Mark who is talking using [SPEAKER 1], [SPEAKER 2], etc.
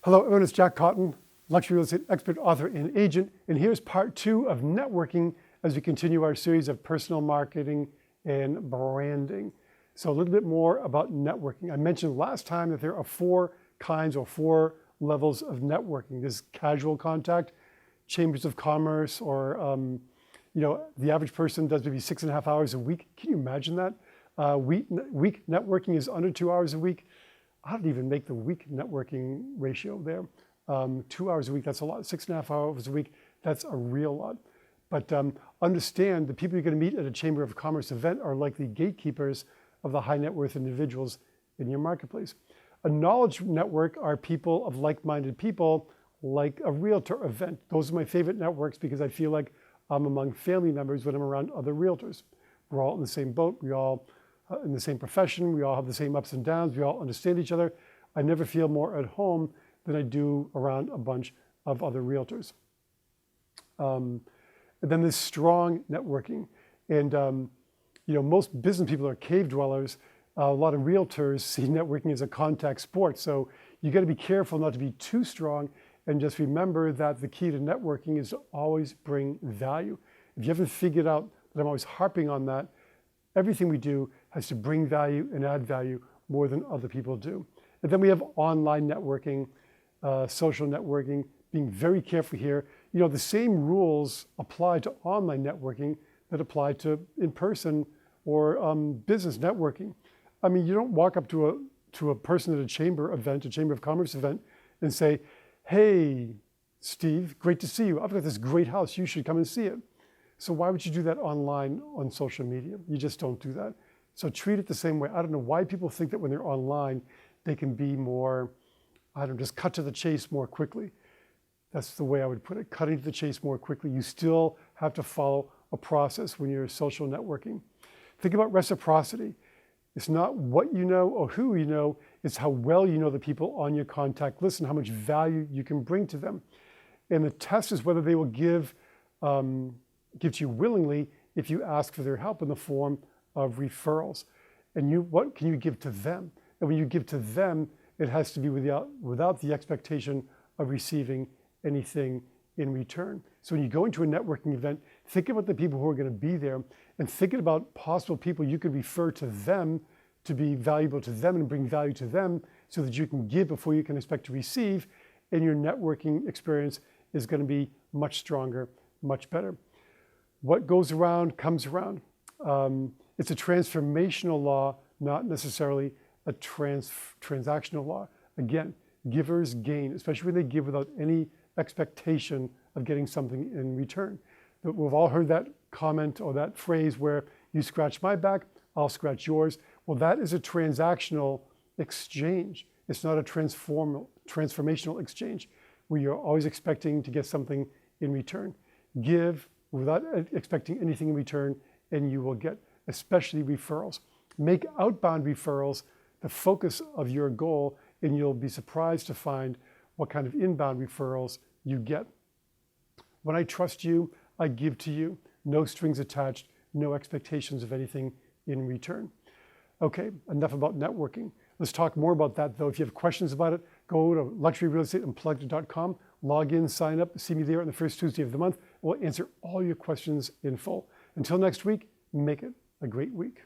[SPEAKER 1] Hello, everyone. It's Jack Cotton, luxury real estate expert, author, and agent. And here's part 2 of networking as we continue our series of personal marketing and branding. So a little bit more about networking. I mentioned last time that there are 4 kinds or 4 levels of networking. There's casual contact, chambers of commerce, or the average person does maybe 6.5 hours a week. Can you imagine that? Week networking is under 2 hours a week. I don't even make the week networking ratio there. 2 hours a week, that's a lot. 6.5 hours a week, that's a real lot. But understand the people you're going to meet at a Chamber of Commerce event are likely gatekeepers of the high net worth individuals in your marketplace. A knowledge network are people of like-minded people, like a Realtor event. Those are my favorite networks because I feel like I'm among family members when I'm around other Realtors. We're all in the same boat. We all in the same profession. We all have the same ups and downs. We all understand each other. I never feel more at home than I do around a bunch of other Realtors. And then there's strong networking. And most business people are cave dwellers. A lot of Realtors see networking as a contact sport. So you got to be careful not to be too strong, and just remember that the key to networking is to always bring value. If you haven't figured out that I'm always harping on that, everything we do has to bring value and add value more than other people do. And then we have online networking, social networking, being very careful here. The same rules apply to online networking that apply to in-person or business networking. I mean, you don't walk up to a person at a chamber event, a Chamber of Commerce event, and say, "Hey, Steve, great to see you. I've got this great house. You should come and see it." So why would you do that online on social media? You just don't do that. So treat it the same way. I don't know why people think that when they're online, they can be more, just cut to the chase more quickly. That's the way I would put it, cutting to the chase more quickly. You still have to follow a process when you're social networking. Think about reciprocity. It's not what you know or who you know, it's how well you know the people on your contact list and how much value you can bring to them. And the test is whether they will give to you willingly if you ask for their help in the form of referrals. And what can you give to them? And when you give to them, it has to be without the expectation of receiving anything in return. So when you go into a networking event, think about the people who are going to be there and thinking about possible people you could refer to them to be valuable to them and bring value to them so that you can give before you can expect to receive, and your networking experience is going to be much stronger, much better. What goes around comes around. It's a transformational law, not necessarily a transactional law. Again, givers gain, especially when they give without any expectation of getting something in return. But we've all heard that comment or that phrase where you scratch my back, I'll scratch yours. Well, that is a transactional exchange. It's not a transformational exchange where you're always expecting to get something in return. Give without expecting anything in return, and you will get, especially referrals. Make outbound referrals the focus of your goal, and you'll be surprised to find what kind of inbound referrals you get. When I trust you, I give to you. No strings attached, no expectations of anything in return. Okay, enough about networking. Let's talk more about that, though. If you have questions about it, go to luxuryrealestateunplugged.com, log in, sign up, see me there on the first Tuesday of the month. We'll answer all your questions in full. Until next week, make it a great week.